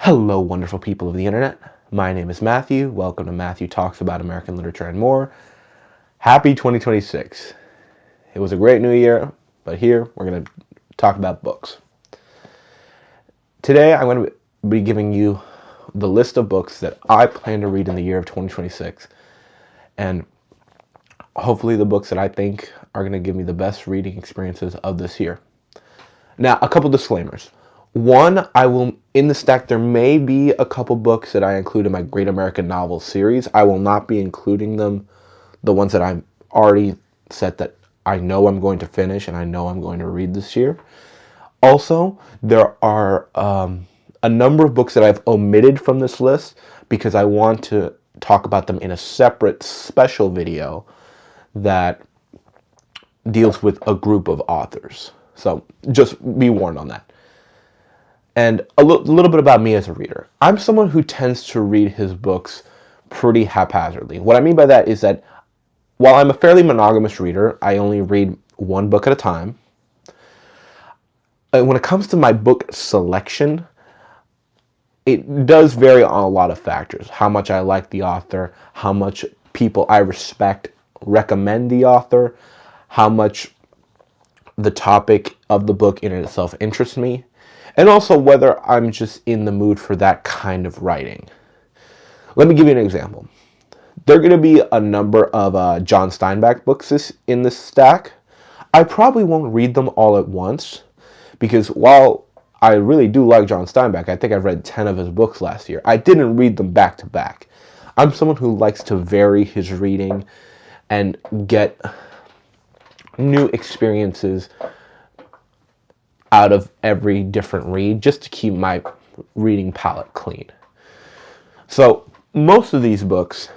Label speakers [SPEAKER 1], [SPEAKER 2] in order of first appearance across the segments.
[SPEAKER 1] Hello, wonderful people of the internet. My name is Matthew. Welcome to Matthew Talks About American Literature and More. Happy 2026. It was a great new year, but here we're going to talk about books. Today I'm going to be giving you the list of books that I plan to read in the year of 2026, and hopefully the books that I think are going to give me the best reading experiences of this year. Now, a couple disclaimers. One, in the stack, there may be a couple books that I include in my Great American Novels series. I will not be including them, the ones that I'm already set that I know I'm going to finish and I know I'm going to read this year. Also, there are a number of books that I've omitted from this list because I want to talk about them in a separate special video that deals with a group of authors. So just be warned on that. And a little bit about me as a reader. I'm someone who tends to read his books pretty haphazardly. What I mean by that is that while I'm a fairly monogamous reader, I only read one book at a time. When it comes to my book selection, it does vary on a lot of factors. How much I like the author, how much people I respect recommend the author, how much the topic of the book in itself interests me, and also whether I'm just in the mood for that kind of writing. Let me give you an example. There are going to be a number of John Steinbeck books in this stack. I probably won't read them all at once, because while I really do like John Steinbeck, I think I've read 10 of his books last year, I didn't read them back to back. I'm someone who likes to vary his reading and get new experiences out of every different read, just to keep my reading palette clean. So most of these books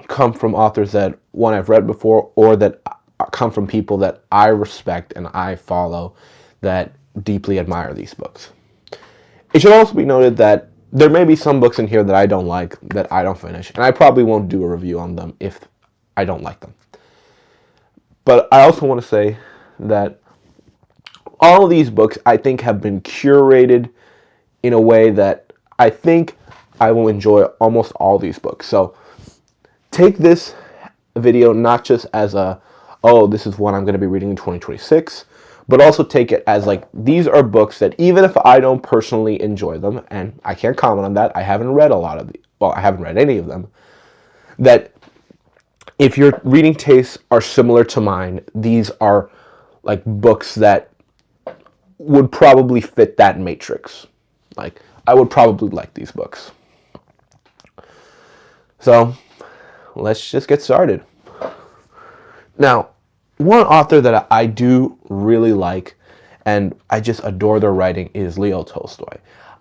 [SPEAKER 1] come from authors that, one, I've read before, or that come from people that I respect and I follow that deeply admire these books. It should also be noted that there may be some books in here that I don't like, that I don't finish, and I probably won't do a review on them if I don't like them. But I also want to say that all of these books, I think, have been curated in a way that I think I will enjoy almost all these books. So take this video not just as this is what I'm going to be reading in 2026, but also take it as these are books that even if I don't personally enjoy them, and I can't comment on that, I haven't read I haven't read any of them, that if your reading tastes are similar to mine, these are books that would probably fit that matrix. I would probably like these books. So let's just get started. Now, one author that I do really like and I just adore their writing is Leo Tolstoy.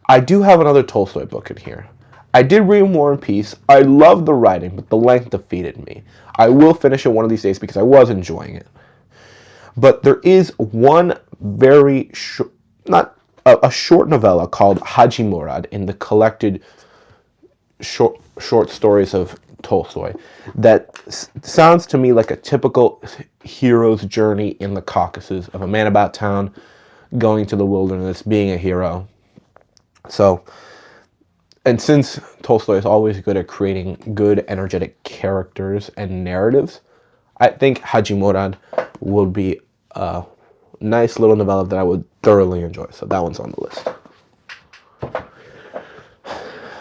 [SPEAKER 1] I do have another Tolstoy book in here. I did read War and Peace. I love the writing, but the length defeated me. I will finish it one of these days because I was enjoying it. But there is one very short, not a short novella called Hadji Murat in the collected short stories of Tolstoy that sounds to me like a typical hero's journey in the Caucasus of a man about town going to the wilderness, being a hero. So, and since Tolstoy is always good at creating good, energetic characters and narratives, I think Hadji Murat would be a nice little novella that I would thoroughly enjoy. So that one's on the list.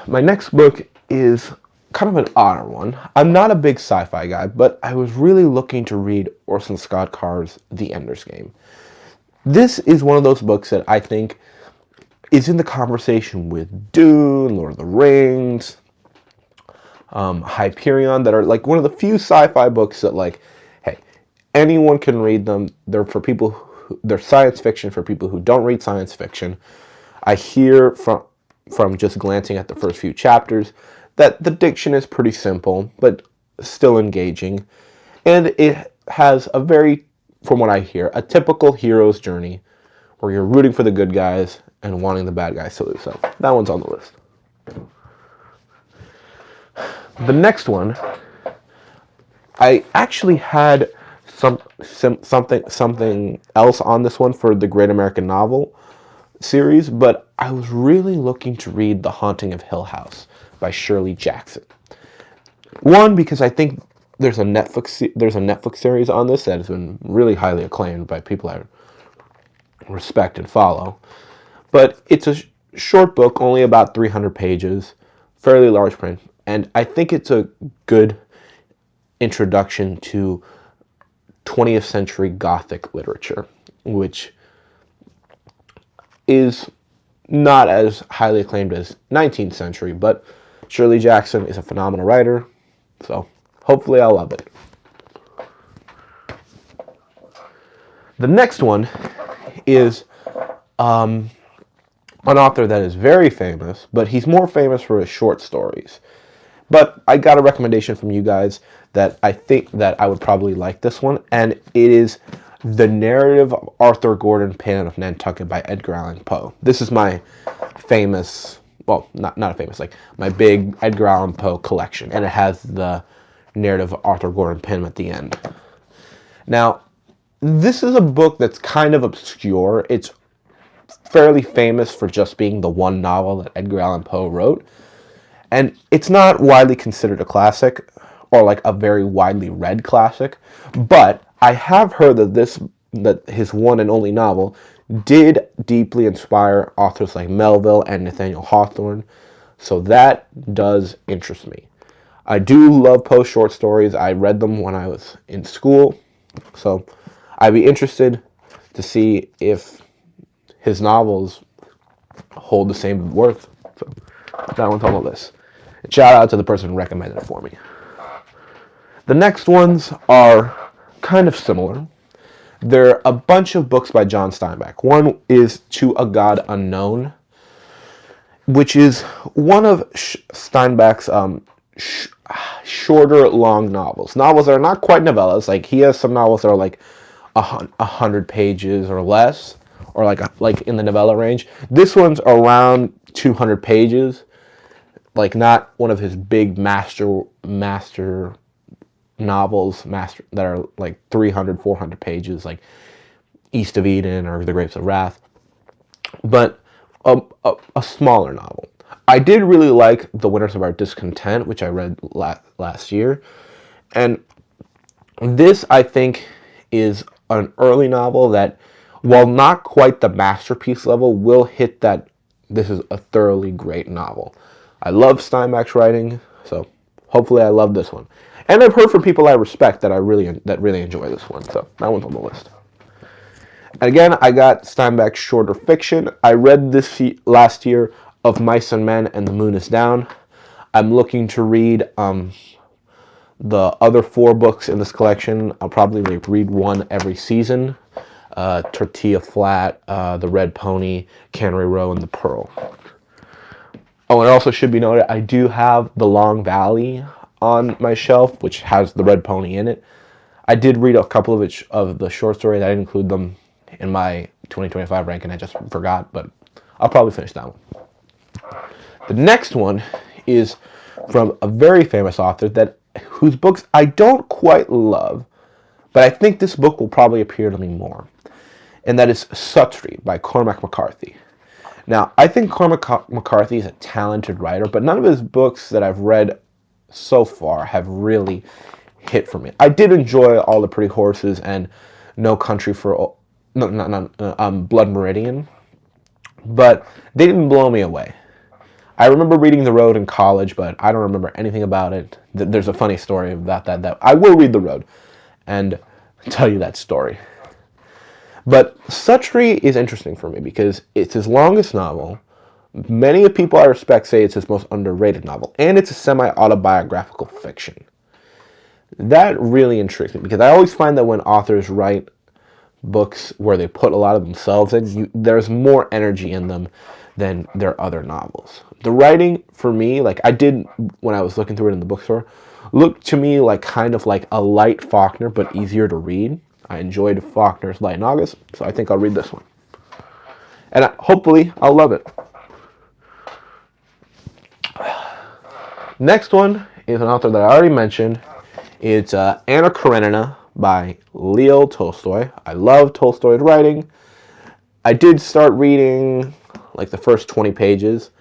[SPEAKER 1] My next book is kind of an odd one. I'm not a big sci-fi guy, but I was really looking to read Orson Scott Card's The Ender's Game. This is one of those books that I think is in the conversation with Dune, Lord of the Rings, Hyperion, that are one of the few sci-fi books that hey, anyone can read them. They're for people they're science fiction for people who don't read science fiction. I hear from just glancing at the first few chapters that the diction is pretty simple, but still engaging. And it has a very, from what I hear, a typical hero's journey where you're rooting for the good guys and wanting the bad guys to lose. So that one's on the list. The next one, I actually had something else on this one for the Great American Novel series, but I was really looking to read The Haunting of Hill House by Shirley Jackson. One, because I think there's a Netflix series on this that has been really highly acclaimed by people I respect and follow. But it's a short book, only about 300 pages, fairly large print, and I think it's a good introduction to 20th century Gothic literature, which is not as highly acclaimed as 19th century, but Shirley Jackson is a phenomenal writer, so hopefully I'll love it. The next one is an author that is very famous, but he's more famous for his short stories. But I got a recommendation from you guys that I think that I would probably like this one, and it is The Narrative of Arthur Gordon Pym of Nantucket by Edgar Allan Poe. This is my famous, well, not a famous, like my big Edgar Allan Poe collection, and it has the Narrative of Arthur Gordon Pym at the end. Now, this is a book that's kind of obscure. It's fairly famous for just being the one novel that Edgar Allan Poe wrote. And it's not widely considered a classic or like a very widely read classic, but I have heard that his one and only novel did deeply inspire authors like Melville and Nathaniel Hawthorne, so that does interest me. I do love Poe's short stories. I read them when I was in school, so I'd be interested to see if his novels hold the same worth. So that one's on the list. And shout out to the person who recommended it for me. The next ones are kind of similar. They're a bunch of books by John Steinbeck. One is To a God Unknown, which is one of Steinbeck's shorter, long novels. Novels that are not quite novellas. Like, he has some novels that are like 100 pages or less, or like in the novella range. This one's around 200 pages. Like, not one of his big master novels that are like 300, 400 pages, like East of Eden or The Grapes of Wrath, but a smaller novel. I did really like The Winters of Our Discontent, which I read last year, and this, I think, is an early novel that, while not quite the masterpiece level, will hit that this is a thoroughly great novel. I love Steinbeck's writing, so hopefully I love this one. And I've heard from people I respect that really enjoy this one, so that one's on the list. And again, I got Steinbeck's shorter fiction. I read this last year, Of Mice and Men and the Moon is Down. I'm looking to read the other 4 books in this collection. I'll probably read one every season. Tortilla Flat, The Red Pony, Cannery Row, and The Pearl. Oh, and it also should be noted, I do have The Long Valley on my shelf, which has The Red Pony in it. I did read a couple of the short stories. I didn't include them in my 2025 ranking. I just forgot, but I'll probably finish that one. The next one is from a very famous author whose books I don't quite love, but I think this book will probably appeal to me more, and that is Suttree by Cormac McCarthy. Now, I think Cormac McCarthy is a talented writer, but none of his books that I've read so far have really hit for me. I did enjoy All the Pretty Horses and No Country for Blood Meridian, but they didn't blow me away. I remember reading The Road in college, but I don't remember anything about it. There's a funny story about that. I will read The Road and tell you that story. But Suttree is interesting for me because it's his longest novel. Many of the people I respect say it's his most underrated novel, and it's a semi-autobiographical fiction. That really intrigues me because I always find that when authors write books where they put a lot of themselves in, there's more energy in them than their other novels. The writing, for me, like I did when I was looking through it in the bookstore, looked to me like kind of like a light Faulkner, but easier to read. I enjoyed Faulkner's Light in August, so I think I'll read this one. And hopefully, I'll love it. Next one is an author that I already mentioned. It's Anna Karenina by Leo Tolstoy. I love Tolstoy's writing. I did start reading like the first 20 pages.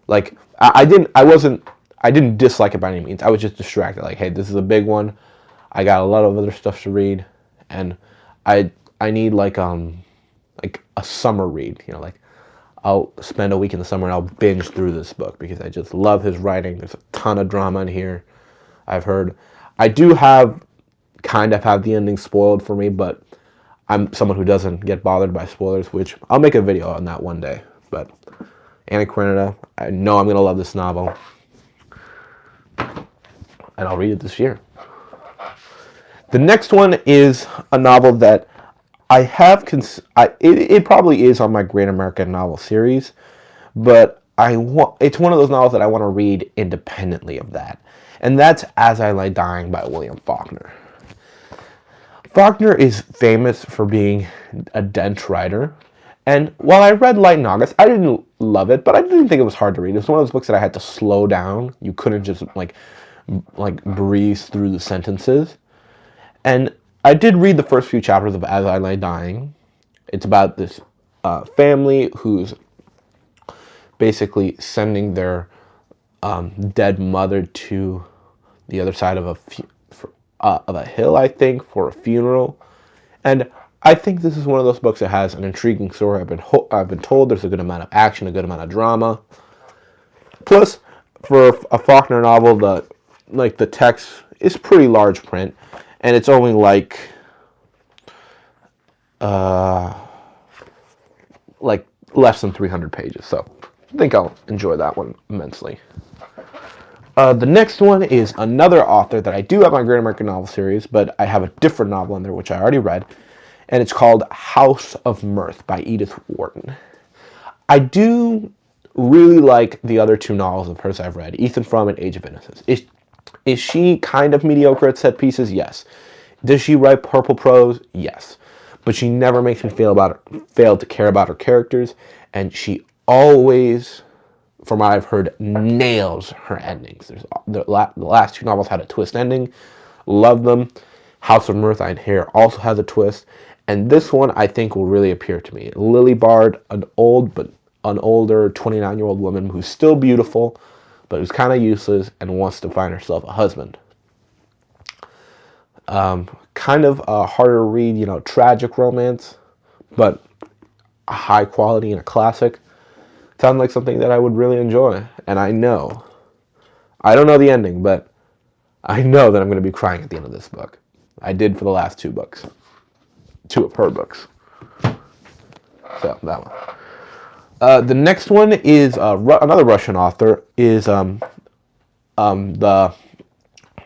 [SPEAKER 1] Like I didn't dislike it by any means. I was just distracted. Like, hey, this is a big one. I got a lot of other stuff to read, and I need like a summer read. You know, like I'll spend a week in the summer and I'll binge through this book because I just love his writing. There's a ton of drama in here. I've heard. I do kind of have the ending spoiled for me, but I'm someone who doesn't get bothered by spoilers, which I'll make a video on that one day. But Anna Karenina, I know I'm going to love this novel, and I'll read it this year. The next one is a novel that I have, it probably is on my Great American Novel series, but it's one of those novels that I want to read independently of that. And that's As I Lay Dying by William Faulkner. Faulkner is famous for being a dense writer. And while I read Light in August, I didn't love it, but I didn't think it was hard to read. It was one of those books that I had to slow down. You couldn't just like breeze through the sentences. And I did read the first few chapters of As I Lay Dying. It's about this family who's basically sending their dead mother to the other side of a hill, I think, for a funeral. And I think this is one of those books that has an intriguing story. I've been told there's a good amount of action, a good amount of drama. Plus, for a Faulkner novel, the text is pretty large print, and it's only like less than 300 pages. So I think I'll enjoy that one immensely. The next one is another author that I do have my Great American Novel series, but I have a different novel in there, which I already read, and it's called House of Mirth by Edith Wharton. I do really like the other two novels of hers I've read, Ethan Frome and Age of Innocence. Is she kind of mediocre at set pieces? Yes. Does she write purple prose? Yes. But she never makes me fail to care about her characters, and she always, from what I've heard, nails her endings. The last two novels had a twist ending. Love them. House of Mirth, I hear, also has a twist. And this one, I think, will really appeal to me. Lily Bard, an older 29-year-old woman who's still beautiful, but who's kind of useless and wants to find herself a husband. Kind of a harder read, tragic romance, but a high quality and a classic. Sounds like something that I would really enjoy. And I don't know the ending, but I know that I'm going to be crying at the end of this book. I did for the last two books. Two of her books. So, that one. The next one is another Russian author, is the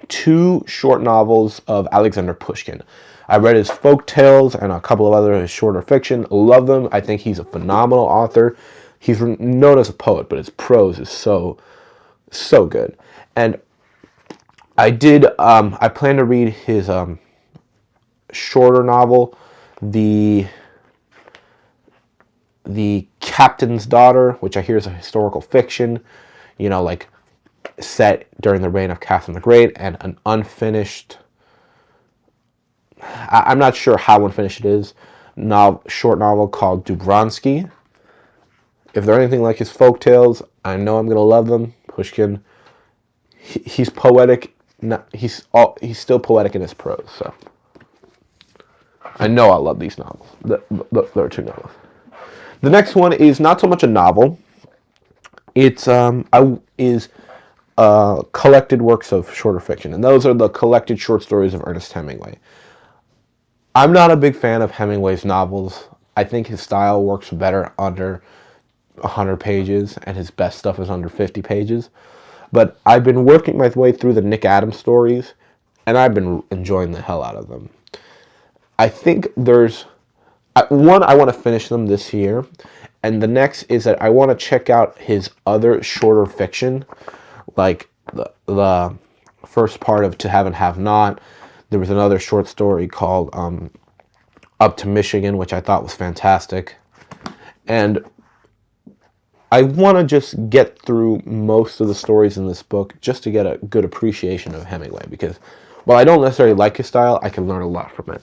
[SPEAKER 1] two short novels of Alexander Pushkin. I read his folk tales and a couple of other his shorter fiction. Love them. I think he's a phenomenal author. He's known as a poet, but his prose is so good. And I plan to read his shorter novel, The Captain's Daughter, which I hear is a historical fiction, set during the reign of Catherine the Great, and an unfinished, I'm not sure how unfinished it is, short novel called Dubransky. If they're anything like his folk tales, I know I'm going to love them. Pushkin, he's poetic. He's still poetic in his prose, so I know I'll love these novels. There are two novels. The next one is not so much a novel. It's collected works of shorter fiction, and those are the collected short stories of Ernest Hemingway. I'm not a big fan of Hemingway's novels. I think his style works better under 100 pages, and his best stuff is under 50 pages. But I've been working my way through the Nick Adams stories, and I've been enjoying the hell out of them. I think there's one, I want to finish them this year, and the next is that I want to check out his other shorter fiction, like the first part of To Have and Have Not. There was another short story called Up to Michigan, which I thought was fantastic. And I want to just get through most of the stories in this book just to get a good appreciation of Hemingway, because while I don't necessarily like his style, I can learn a lot from it.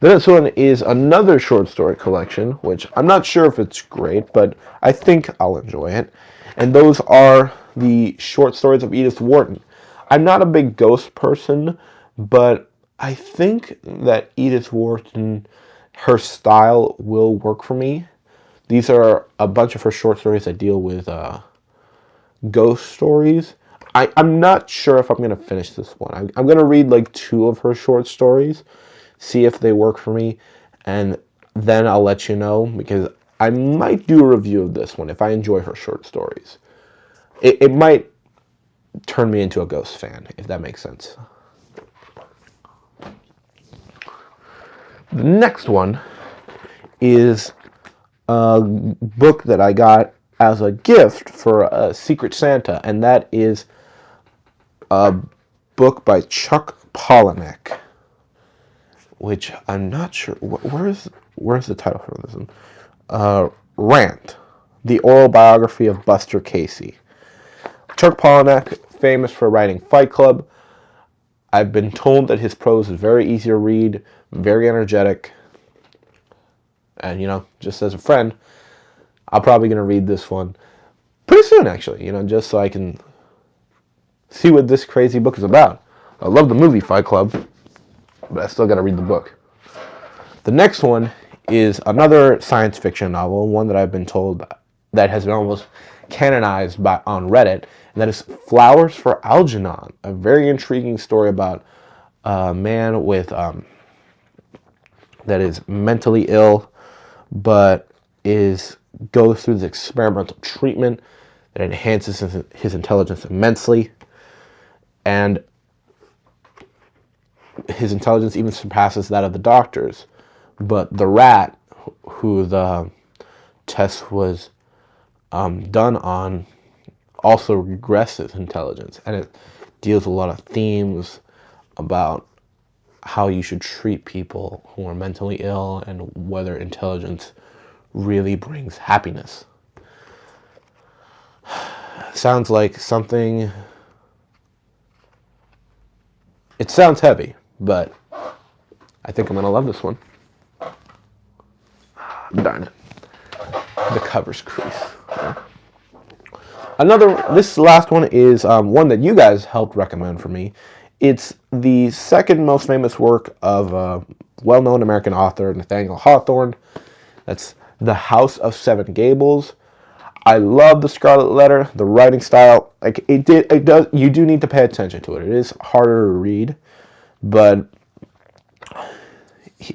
[SPEAKER 1] The next one is another short story collection, which I'm not sure if it's great, but I think I'll enjoy it. And those are the short stories of Edith Wharton. I'm not a big ghost person, but I think that Edith Wharton, her style will work for me. These are a bunch of her short stories that deal with ghost stories. I'm not sure if I'm going to finish this one. I'm going to read like 2 of her short stories, see if they work for me, and then I'll let you know, because I might do a review of this one if I enjoy her short stories. It might turn me into a ghost fan, if that makes sense. The next one is a book that I got as a gift for a Secret Santa, and that is a book by Chuck Palahniuk, which I'm not sure, where's the title for this one? Rant, the oral biography of Buster Casey. Chuck Palahniuk, famous for writing Fight Club. I've been told that his prose is very easy to read, very energetic, and, just as a friend, I'm probably going to read this one pretty soon, actually, just so I can see what this crazy book is about. I love the movie Fight Club, but I still got to read the book. The next one is another science fiction novel, one that I've been told that has been almost canonized on Reddit, and that is Flowers for Algernon, a very intriguing story about a man with that is mentally ill, but goes through this experimental treatment that enhances his intelligence immensely, and his intelligence even surpasses that of the doctors. But the rat, who the test was done on, also regresses intelligence, and it deals with a lot of themes about how you should treat people who are mentally ill and whether intelligence really brings happiness. Sounds like something... It sounds heavy, but I think I'm going to love this one. Darn it. The cover's crease. This last one is one that you guys helped recommend for me. It's the second most famous work of a well-known American author, Nathaniel Hawthorne. That's The House of Seven Gables. I love the Scarlet Letter, the writing style. Like it does. You do need to pay attention to it. It is harder to read, but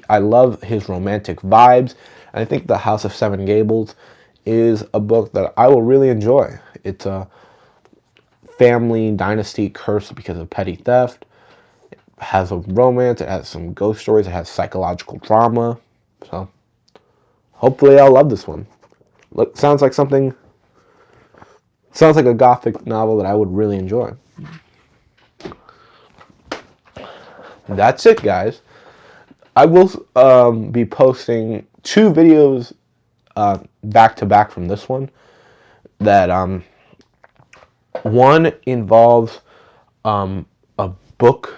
[SPEAKER 1] I love his romantic vibes. And I think The House of Seven Gables is a book that I will really enjoy. It's a family dynasty cursed because of petty theft. It has a romance. It has some ghost stories. It has psychological drama. So hopefully I'll love this one. Sounds like a gothic novel that I would really enjoy. That's it, guys. I will be posting 2 videos back to back from this one. That one involves a book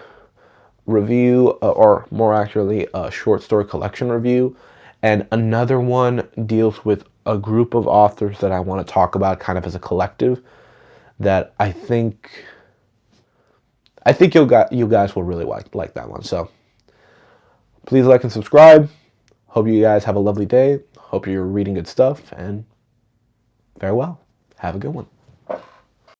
[SPEAKER 1] review, or more accurately, a short story collection review, and another one deals with a group of authors that I want to talk about kind of as a collective, that I think you guys will really like that one. So please like and subscribe. Hope you guys have a lovely day. Hope you're reading good stuff, and farewell. Have a good one.